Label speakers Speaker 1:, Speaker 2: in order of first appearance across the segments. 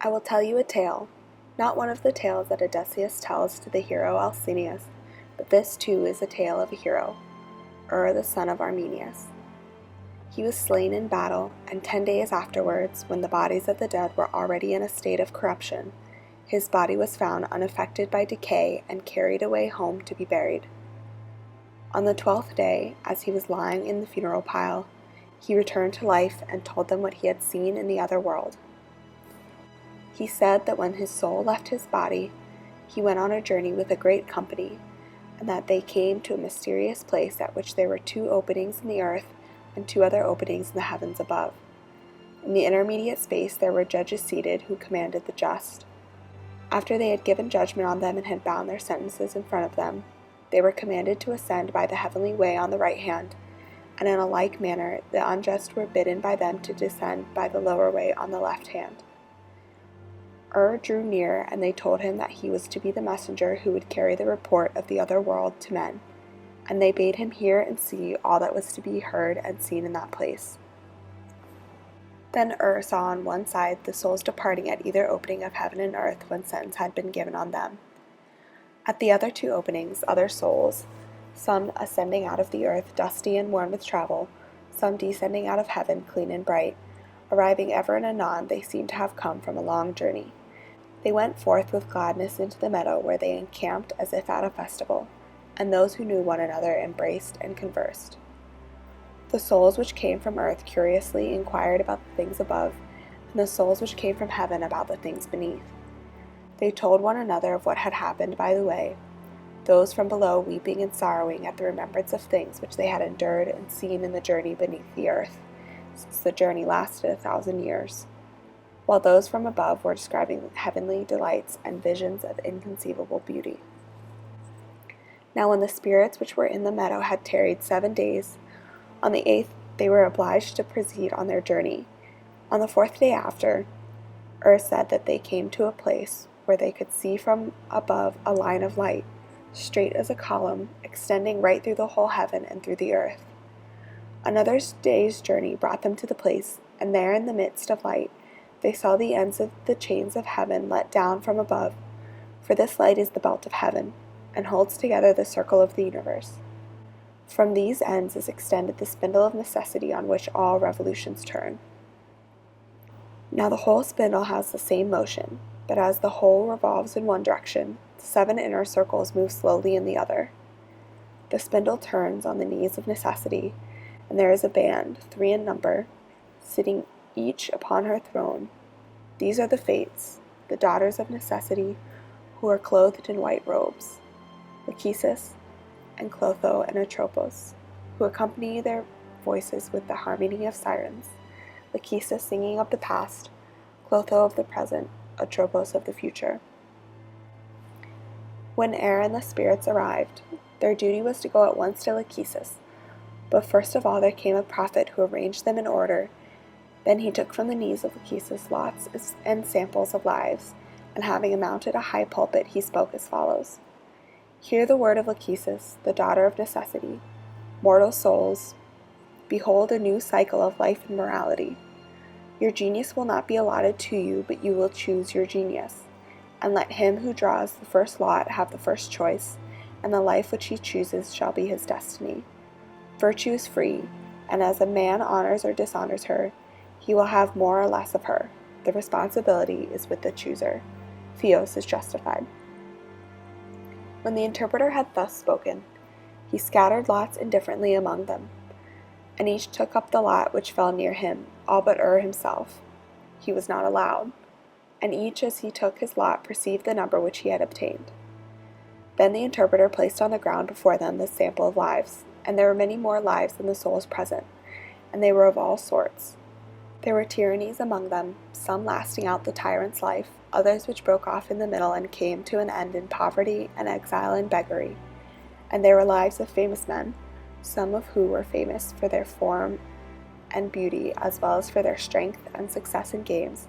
Speaker 1: I will tell you a tale, not one of the tales that Odysseus tells to the hero Alcinous, but this too is a tale of a hero, the son of Armenius. He was slain in battle, and 10 days afterwards, when the bodies of the dead were already in a state of corruption, his body was found unaffected by decay and carried away home to be buried. On the 12th day, as he was lying in the funeral pile, he returned to life and told them what he had seen in the other world. He said that when his soul left his body, he went on a journey with a great company, and that they came to a mysterious place at which there were 2 openings in the earth and 2 other openings in the heavens above. In the intermediate space there were judges seated who commanded the just. After they had given judgment on them and had bound their sentences in front of them, they were commanded to ascend by the heavenly way on the right hand, and in a like manner the unjust were bidden by them to descend by the lower way on the left hand. Drew near, and they told him that he was to be the messenger who would carry the report of the other world to men, and they bade him hear and see all that was to be heard and seen in that place. Then saw on one side the souls departing at either opening of heaven and earth when sentence had been given on them. At the other 2 openings, other souls, some ascending out of the earth, dusty and worn with travel, some descending out of heaven, clean and bright. Arriving ever and anon, they seemed to have come from a long journey. They went forth with gladness into the meadow, where they encamped as if at a festival, and those who knew one another embraced and conversed. The souls which came from earth curiously inquired about the things above, and the souls which came from heaven about the things beneath. They told one another of what had happened by the way, those from below weeping and sorrowing at the remembrance of things which they had endured and seen in the journey beneath the earth, since the journey lasted 1,000 years, while those from above were describing heavenly delights and visions of inconceivable beauty. Now when the spirits which were in the meadow had tarried 7 days, on the 8th they were obliged to proceed on their journey. On the 4th day after, said that they came to a place where they could see from above a line of light, straight as a column, extending right through the whole heaven and through the earth. Another day's journey brought them to the place, and there in the midst of light they saw the ends of the chains of heaven let down from above, for this light is the belt of heaven, and holds together the circle of the universe. From these ends is extended the spindle of necessity on which all revolutions turn. Now the whole spindle has the same motion, but as the whole revolves in one direction, the 7 inner circles move slowly in the other. The spindle turns on the knees of necessity, and there is a band, 3 in number, sitting each upon her throne. These are the Fates, the daughters of necessity, who are clothed in white robes, Lachesis and Clotho and Atropos, who accompany their voices with the harmony of sirens, Lachesis singing of the past, Clotho of the present, Atropos of the future. When and the spirits arrived, their duty was to go at once to Lachesis, but first of all there came a prophet who arranged them in order. Then he took from the knees of Lachesis lots and samples of lives, and having mounted a high pulpit, he spoke as follows. Hear the word of Lachesis, the daughter of necessity. Mortal souls, behold a new cycle of life and morality. Your genius will not be allotted to you, but you will choose your genius. And let him who draws the first lot have the first choice, and the life which he chooses shall be his destiny. Virtue is free, and as a man honors or dishonors her, he will have more or less of her. The responsibility is with the chooser. Theos is justified. When the interpreter had thus spoken, he scattered lots indifferently among them, and each took up the lot which fell near him, all but himself. He was not allowed, and each as he took his lot perceived the number which he had obtained. Then the interpreter placed on the ground before them the sample of lives, and there were many more lives than the souls present, and they were of all sorts. There were tyrannies among them, some lasting out the tyrant's life, others which broke off in the middle and came to an end in poverty and exile and beggary. And there were lives of famous men, some of who were famous for their form and beauty, as well as for their strength and success in games,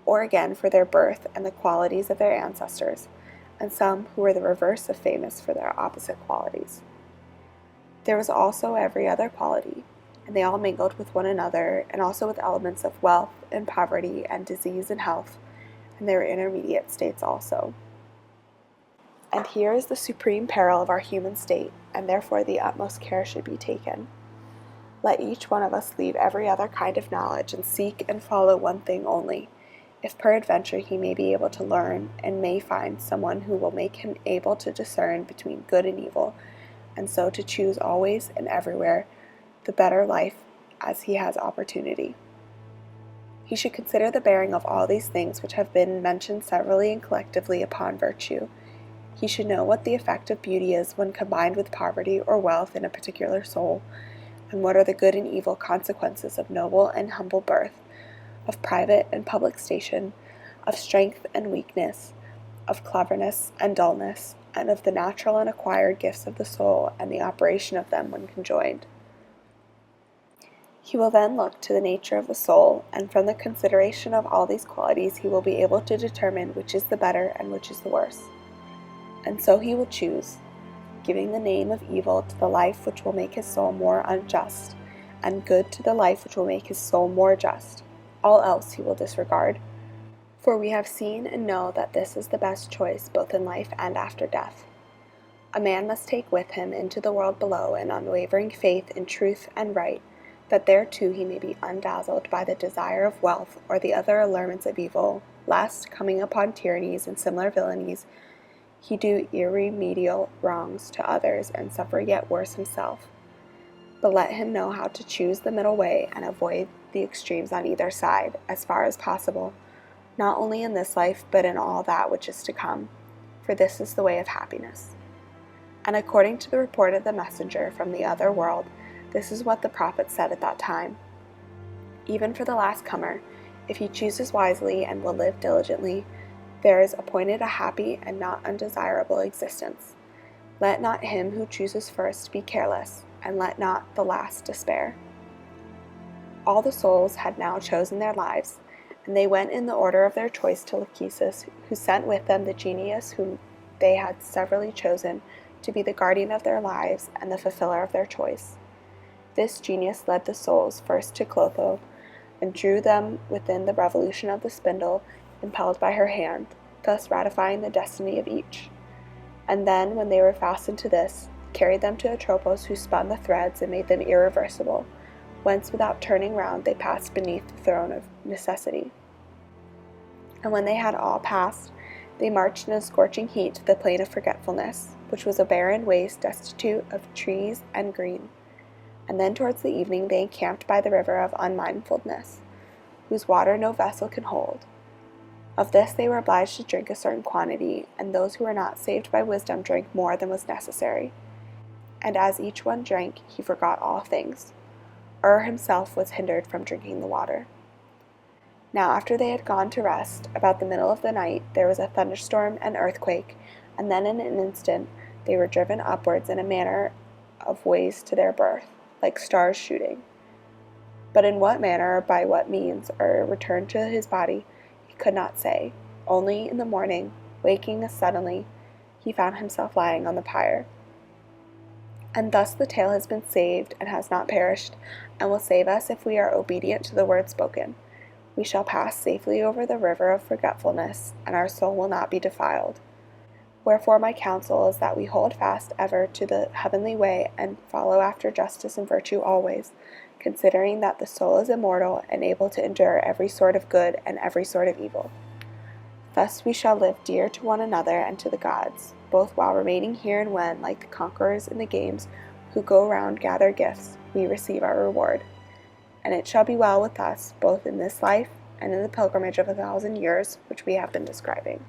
Speaker 1: or again for their birth and the qualities of their ancestors, and some who were the reverse of famous for their opposite qualities. There was also every other quality, and they all mingled with one another, and also with elements of wealth and poverty and disease and health, and their intermediate states also. And here is the supreme peril of our human state, and therefore the utmost care should be taken. Let each one of us leave every other kind of knowledge, and seek and follow one thing only, if peradventure he may be able to learn, and may find someone who will make him able to discern between good and evil, and so to choose always and everywhere the better life as he has opportunity. He should consider the bearing of all these things which have been mentioned severally and collectively upon virtue. He should know what the effect of beauty is when combined with poverty or wealth in a particular soul, and what are the good and evil consequences of noble and humble birth, of private and public station, of strength and weakness, of cleverness and dullness, and of the natural and acquired gifts of the soul and the operation of them when conjoined. He will then look to the nature of the soul, and from the consideration of all these qualities he will be able to determine which is the better and which is the worse. And so he will choose, giving the name of evil to the life which will make his soul more unjust, and good to the life which will make his soul more just. All else he will disregard. For we have seen and know that this is the best choice both in life and after death. A man must take with him into the world below an unwavering faith in truth and right, that there too he may be undazzled by the desire of wealth or the other allurements of evil, lest, coming upon tyrannies and similar villainies, he do irremediable wrongs to others and suffer yet worse himself. But let him know how to choose the middle way and avoid the extremes on either side, as far as possible, not only in this life, but in all that which is to come, for this is the way of happiness. And according to the report of the messenger from the other world, this is what the prophet said at that time. Even for the last comer, if he chooses wisely and will live diligently, there is appointed a happy and not undesirable existence. Let not him who chooses first be careless, and let not the last despair. All the souls had now chosen their lives, and they went in the order of their choice to Lachesis, who sent with them the genius whom they had severally chosen to be the guardian of their lives and the fulfiller of their choice. This genius led the souls first to Clotho, and drew them within the revolution of the spindle, impelled by her hand, thus ratifying the destiny of each. And then, when they were fastened to this, carried them to Atropos, who spun the threads and made them irreversible, whence without turning round they passed beneath the throne of necessity. And when they had all passed, they marched in a scorching heat to the plain of forgetfulness, which was a barren waste destitute of trees and green. And then towards the evening they encamped by the river of unmindfulness, whose water no vessel can hold. Of this they were obliged to drink a certain quantity, and those who were not saved by wisdom drank more than was necessary. And as each one drank, he forgot all things. Himself was hindered from drinking the water. Now after they had gone to rest, about the middle of the night there was a thunderstorm and earthquake, and then in an instant they were driven upwards in a manner of ways to their birth, like stars shooting. But in what manner or by what means, or returned to his body, he could not say. Only in the morning, waking suddenly, he found himself lying on the pyre. And thus the tale has been saved and has not perished, and will save us if we are obedient to the word spoken. We shall pass safely over the river of forgetfulness, and our soul will not be defiled. Wherefore my counsel is that we hold fast ever to the heavenly way, and follow after justice and virtue always, considering that the soul is immortal and able to endure every sort of good and every sort of evil. Thus we shall live dear to one another and to the gods, both while remaining here, and when, like the conquerors in the games, who go round gather gifts, we receive our reward. And it shall be well with us, both in this life and in the pilgrimage of 1,000 years which we have been describing.